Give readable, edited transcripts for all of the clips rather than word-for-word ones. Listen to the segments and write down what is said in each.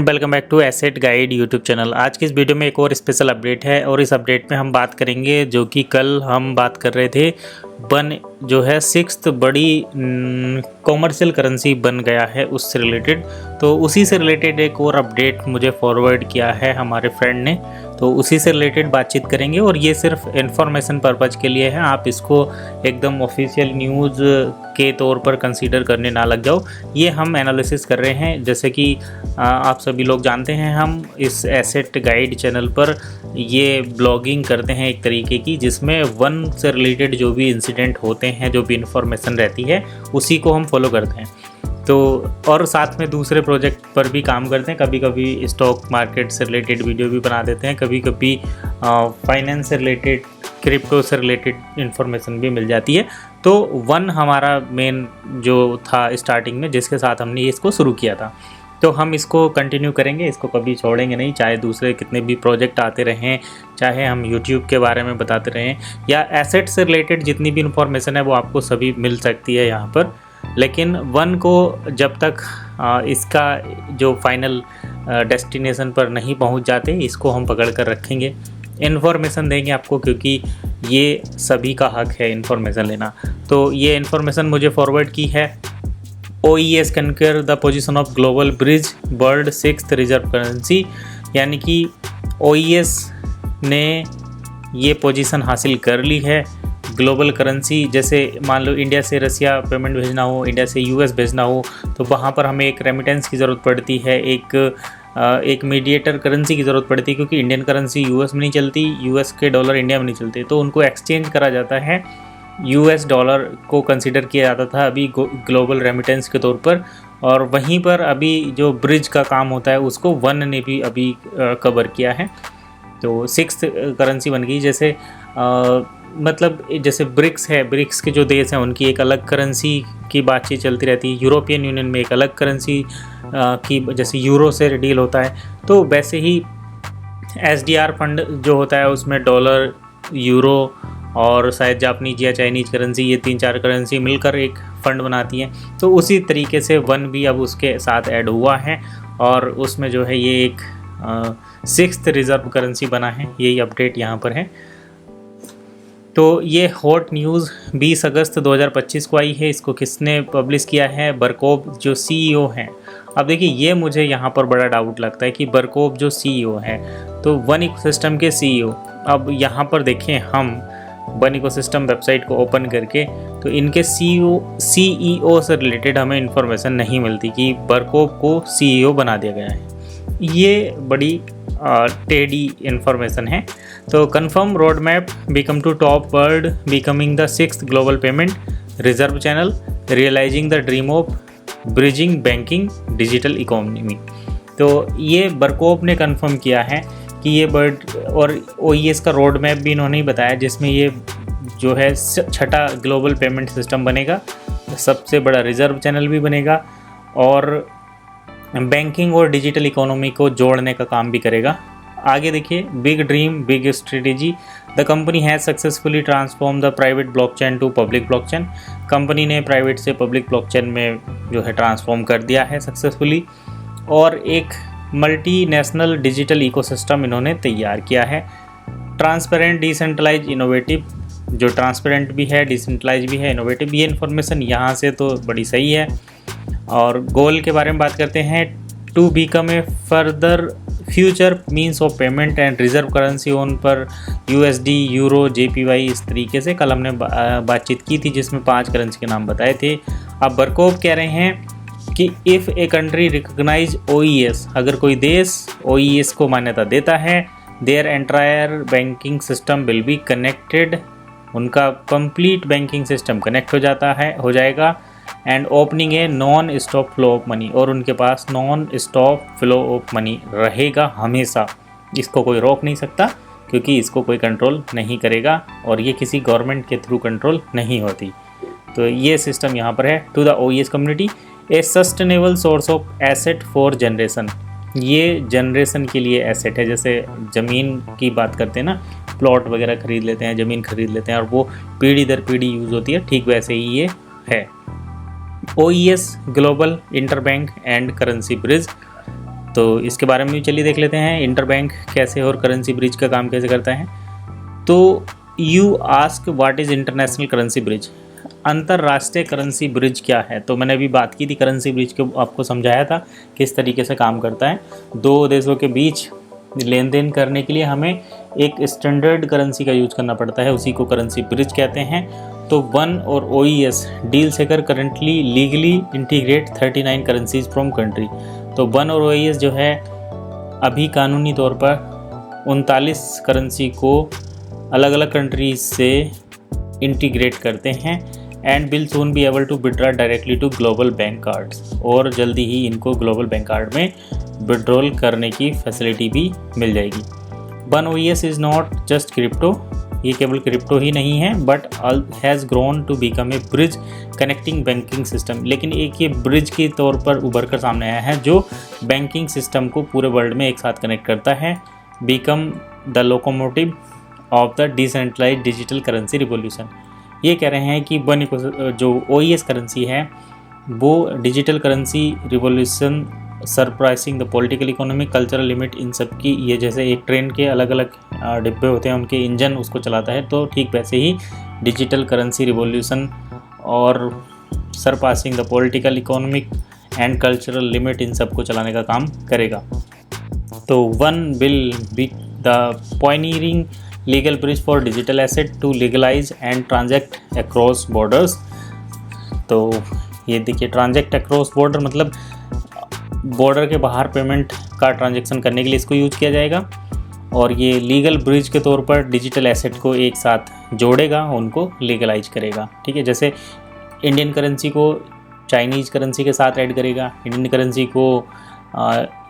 Welcome back to Asset Guide YouTube channel. आज की इस वीडियो में एक और स्पेशल अपडेट है और इस अपडेट में हम बात करेंगे जो कि कल हम बात कर रहे थे बन जो है 6th बड़ी कॉमर्शियल करेंसी बन गया है उससे रिलेटेड। तो उसी से रिलेटेड एक और अपडेट मुझे फॉरवर्ड किया है हमारे फ्रेंड ने, तो उसी से रिलेटेड बातचीत करेंगे और ये सिर्फ इन्फॉर्मेशन पर्पज़ के लिए है। आप इसको एकदम ऑफिशियल न्यूज़ के तौर पर कंसीडर करने ना लग जाओ। ये हम एनालिसिस कर रहे हैं, जैसे कि आप सभी लोग जानते हैं हम इस एसेट गाइड चैनल पर ये ब्लॉगिंग करते हैं एक तरीके की, जिसमें वन से रिलेटेड जो भी इंसिडेंट होते हैं, जो भी इन्फॉर्मेशन रहती है उसी को हम फॉलो करते हैं। तो और साथ में दूसरे प्रोजेक्ट पर भी काम करते हैं, कभी कभी स्टॉक मार्केट से रिलेटेड वीडियो भी बना देते हैं, कभी कभी फाइनेंस से रिलेटेड, क्रिप्टो से रिलेटेड इन्फॉर्मेशन भी मिल जाती है। तो वन हमारा मेन जो था स्टार्टिंग में, जिसके साथ हमने इसको शुरू किया था, तो हम इसको कंटिन्यू करेंगे, इसको कभी छोड़ेंगे नहीं। चाहे दूसरे कितने भी प्रोजेक्ट आते रहें, चाहे हम यूट्यूब के बारे में बताते रहें, या एसेट से रिलेटेड जितनी भी इन्फॉर्मेशन है वो आपको सभी मिल सकती है यहाँ पर। लेकिन वन को जब तक इसका जो फाइनल डेस्टिनेशन पर नहीं पहुँच जाते, इसको हम पकड़ कर रखेंगे, इन्फॉर्मेशन देंगे आपको, क्योंकि ये सभी का हक है इन्फॉर्मेशन लेना। तो ये इन्फॉर्मेशन मुझे फॉरवर्ड की है। OES कंकर the position of global bridge world 6th reserve currency, यानी कि OES ने ये पोजीशन हासिल कर ली है ग्लोबल करेंसी। जैसे मान लो इंडिया से रसिया पेमेंट भेजना हो, इंडिया से US भेजना हो, तो वहाँ पर हमें एक रेमिटेंस की ज़रूरत पड़ती है, एक मीडिएटर करेंसी की ज़रूरत पड़ती है, क्योंकि इंडियन करेंसी US में नहीं चलती, US के डॉलर इंडिया में नहीं चलते, तो उनको एक्सचेंज करा जाता है। US डॉलर को कंसिडर किया जाता था अभी ग्लोबल रेमिटेंस के तौर पर, और वहीं पर अभी जो ब्रिज का काम होता है उसको वन ने भी अभी कवर किया है। तो 6th करेंसी बन गई। जैसे मतलब जैसे ब्रिक्स है, ब्रिक्स के जो देश हैं उनकी एक अलग करेंसी की बातचीत चलती रहती है। यूरोपियन यूनियन में एक अलग करेंसी की, जैसे यूरो से डील होता है, तो वैसे ही SDR फंड जो होता है उसमें डॉलर, यूरो और शायद जापानीज या चाइनीज करेंसी, ये 3-4 करेंसी मिलकर एक फ़ंड बनाती हैं। तो उसी तरीके से वन भी अब उसके साथ ऐड हुआ है, और उसमें जो है ये एक 6th रिज़र्व करेंसी बना है। यही अपडेट यहाँ पर है। तो ये हॉट न्यूज़ 20 अगस्त 2025 को आई है। इसको किसने पब्लिश किया है? बरकोव जो CEO हैं। अब देखिए, ये मुझे यहाँ पर बड़ा डाउट लगता है कि बरकोव जो CEO है, तो वन इकोसिस्टम के CEO, अब यहाँ पर देखें हम वन इकोसिस्टम वेबसाइट को ओपन करके, तो इनके CEO से रिलेटेड हमें इन्फॉर्मेशन नहीं मिलती कि बरकोव को CEO बना दिया गया है। ये बड़ी टेडी इन्फॉर्मेशन है। तो confirm road map become to top world becoming the 6th global payment reserve channel realising the dream of bridging banking digital economy. तो ये बरकोव ने कंफर्म किया है कि ये बर्ड, और OES का रोड मैप भी इन्होंने ही बताया, जिसमें ये जो है 6ठा ग्लोबल पेमेंट सिस्टम बनेगा, सबसे बड़ा रिजर्व चैनल भी बनेगा, और बैंकिंग और डिजिटल इकोनॉमी को जोड़ने का काम भी करेगा। आगे देखिए, big dream big strategy, the company has successfully transform the private blockchain to public blockchain. Company ने प्राइवेट से पब्लिक ब्लॉकचेन में जो है ट्रांसफॉर्म कर दिया है सक्सेसफुली, और एक मल्टीनेशनल डिजिटल इकोसिस्टम इन्होंने तैयार किया है। ट्रांसपेरेंट, डिसेंट्रलाइज, इनोवेटिव, जो ट्रांसपेरेंट भी है, डिसेंट्रलाइज भी है, इनोवेटिव, ये इन्फॉर्मेशन यहाँ से तो बड़ी सही है। और गोल के बारे में बात करते हैं, to become a further future means of payment and reserve currency on पर USD, यूरो, JPY, इस तरीके से कल हमने बातचीत की थी, जिसमें 5 करेंसी के नाम बताए थे। अब बरकोव कह रहे हैं कि if a country recognise OES, अगर कोई देश OES को मान्यता देता है, their entire banking system will be connected, उनका कंप्लीट बैंकिंग सिस्टम कनेक्ट हो जाएगा, and opening a non stop flow of money, और उनके पास non stop flow of money रहेगा हमेशा। इसको कोई रोक नहीं सकता, क्योंकि इसको कोई कंट्रोल नहीं करेगा, और ये किसी गवर्नमेंट के थ्रू कंट्रोल नहीं होती। तो ये सिस्टम यहाँ पर है। To the OES community, a sustainable source of asset for generation, ये जनरेशन के लिए एसेट है। जैसे ज़मीन की बात करते हैं ना, प्लॉट वगैरह खरीद लेते हैं, ज़मीन खरीद लेते हैं, और वो पीढ़ी दर पीढ़ी यूज़ होती है, ठीक वैसे ही ये है। OES global interbank and currency bridge, तो इसके बारे में भी चलिए देख लेते हैं, इंटरबैंक कैसे और करेंसी ब्रिज का काम कैसे करता है। तो you ask what is international currency bridge, अंतर्राष्ट्रीय करेंसी ब्रिज क्या है। तो मैंने अभी बात की थी करेंसी ब्रिज के, आपको समझाया था किस तरीके से काम करता है। दो देशों के बीच लेन देन करने के लिए हमें एक स्टैंडर्ड करेंसी का यूज करना पड़ता है, उसी को करेंसी ब्रिज कहते हैं। तो वन और OES डील सेकर currently legally integrate 39 currencies from country. तो वन और OES जो है अभी कानूनी तौर पर 39 करेंसी को अलग अलग कंट्रीज से इंटीग्रेट करते हैं and will soon be able to withdraw directly to global bank cards, और जल्दी ही इनको ग्लोबल बैंक कार्ड में विड्रॉल करने की फैसिलिटी भी मिल जाएगी। One OES is not just crypto, ये केवल क्रिप्टो ही नहीं है, but has grown to become a bridge connecting banking system. लेकिन एक ये ब्रिज के तौर पर उभर कर सामने आया है जो बैंकिंग सिस्टम को पूरे वर्ल्ड में एक साथ कनेक्ट करता है। Become the locomotive of the decentralised digital currency revolution. ये कह रहे हैं कि वन जो OES करेंसी है वो digital currency revolution surpassing the political economic cultural limit, इन सब की, ये जैसे एक ट्रेन के अलग अलग डिब्बे होते हैं उनके इंजन उसको चलाता है, तो ठीक वैसे ही डिजिटल करेंसी रिवॉल्यूशन और surpassing the political economic and cultural limit, इन सब को चलाने का काम करेगा। तो one will be the pioneering legal bridge for digital asset to legalise and transact across borders. तो ये देखिए, ट्रांजैक्ट अक्रॉस बॉर्डर मतलब बॉर्डर के बाहर पेमेंट का ट्रांजैक्शन करने के लिए इसको यूज किया जाएगा, और ये लीगल ब्रिज के तौर पर डिजिटल एसेट को एक साथ जोड़ेगा, उनको लीगलाइज करेगा। ठीक है, जैसे इंडियन करेंसी को चाइनीज़ करेंसी के साथ ऐड करेगा, इंडियन करेंसी को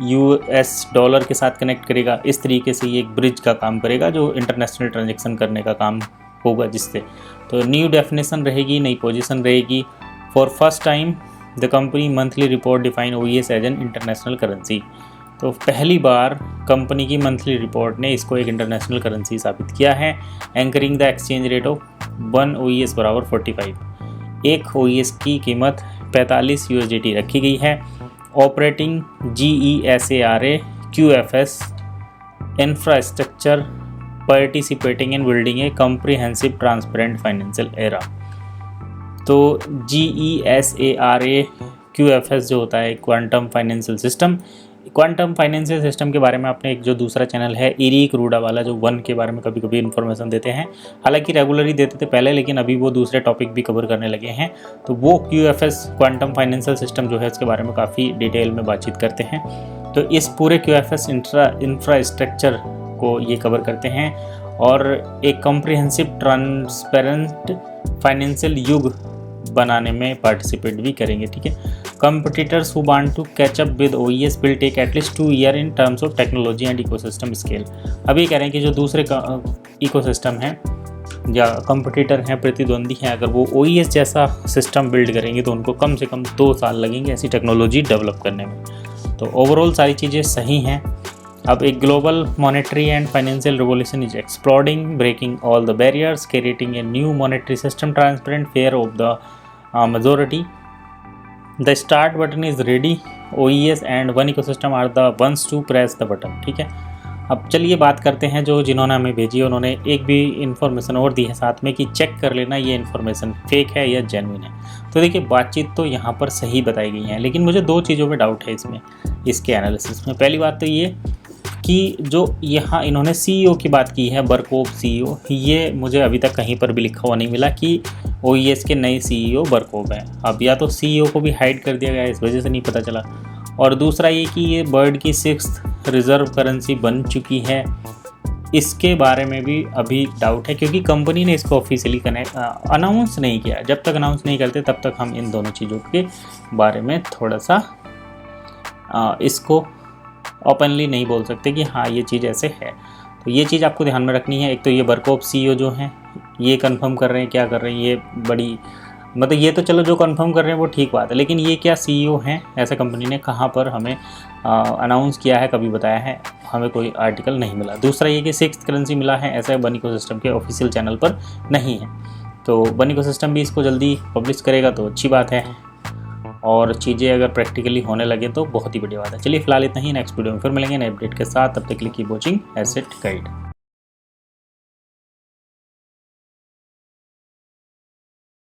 US डॉलर के साथ कनेक्ट करेगा, इस तरीके से ये एक ब्रिज का काम करेगा जो इंटरनेशनल ट्रांजैक्शन करने का काम होगा जिससे। तो न्यू डेफिनेशन रहेगी, नई पोजीशन रहेगी। For first time the company monthly report define OES as an international currency. तो पहली बार कंपनी की मंथली रिपोर्ट ने इसको एक इंटरनेशनल करेंसी साबित किया है। Anchoring the exchange rate of 1 OES बराबर 45। एक OES की कीमत 45 USDT रखी गई है। Operating GESARA QFS infrastructure participating in building A comprehensive transparent financial era. तो GESARA QFS जो होता है quantum financial system, quantum financial system के बारे में आपने एक जो दूसरा चैनल है इरीक रूडा वाला, जो वन के बारे में कभी कभी इन्फॉर्मेशन देते हैं, हालांकि रेगुलरली देते थे पहले, लेकिन अभी वो दूसरे टॉपिक भी कवर करने लगे हैं। तो वो QFS क्वांटम फाइनेंशियल सिस्टम जो है इसके बारे में काफ़ी डिटेल में बातचीत करते हैं। तो इस पूरे QFS इंफ्रास्ट्रक्चर को ये कवर करते हैं और एक कॉम्प्रिहेंसिव ट्रांसपेरेंट फाइनेंशियल युग बनाने में पार्टिसिपेट भी करेंगे। ठीक है, competitors who want to catch up with OES will take at least 2 year in terms of technology and ecosystem scale. अभी कह रहे हैं कि जो दूसरे इकोसिस्टम हैं या कंपटीटर हैं, प्रतिद्वंदी हैं, अगर वो OES जैसा सिस्टम बिल्ड करेंगे तो उनको कम से कम 2 साल लगेंगे ऐसी टेक्नोलॉजी डेवलप करने में। तो ओवरऑल सारी चीज़ें सही हैं। अब एक global monetary and financial revolution is exploding, breaking all the barriers, creating a new monetary system transparent fair of the majority. The start button is ready. OES and one ecosystem are the ones to press the button. ठीक है, अब चलिए बात करते हैं जो जिन्होंने हमें भेजी, उन्होंने एक भी इन्फॉर्मेशन और दी है साथ में कि चेक कर लेना ये इन्फॉर्मेशन फेक है या जेन्युइन है। तो देखिए, बातचीत तो यहाँ पर सही बताई गई है, लेकिन मुझे 2 चीज़ों में डाउट है इसमें, इसके एनालिसिस में। पहली बात तो ये कि जो यहाँ इन्होंने CEO की बात की है, बरकोव CEO, ये मुझे अभी तक कहीं पर भी लिखा हुआ नहीं मिला कि OES के नए CEO बरकोव हैं। अब या तो CEO को भी हाइड कर दिया गया, इस वजह से नहीं पता चला, और दूसरा ये कि ये वर्ल्ड की 6th रिज़र्व करेंसी बन चुकी है, इसके बारे में भी अभी डाउट है, क्योंकि कंपनी ने इसको ऑफिशियली अनाउंस नहीं किया। जब तक अनाउंस नहीं करते तब तक हम इन दोनों चीज़ों के बारे में थोड़ा सा इसको ओपनली नहीं बोल सकते कि हाँ ये चीज़ ऐसे है। तो ये चीज़ आपको ध्यान में रखनी है। एक तो ये बरकोव CEO जो हैं ये कंफर्म कर रहे हैं, क्या कर रहे हैं, ये बड़ी मतलब ये तो चलो जो कंफर्म कर रहे हैं वो ठीक बात है, लेकिन ये क्या CEO हैं ऐसा कंपनी ने कहाँ पर हमें अनाउंस किया है, कभी बताया है, हमें कोई आर्टिकल नहीं मिला। दूसरा ये कि 6th करेंसी मिला है ऐसा वन इकोसिस्टम के ऑफिशियल चैनल पर नहीं है। तो वन इकोसिस्टम भी इसको जल्दी पब्लिश करेगा तो अच्छी बात है। और चीज़ें अगर प्रैक्टिकली होने लगे तो बहुत ही बढ़िया बात है। चलिए फिलहाल इतना ही, नेक्स्ट वीडियो में फिर मिलेंगे नए अपडेट के साथ। तब तक के लिए कीप वॉचिंग एसेट गाइड।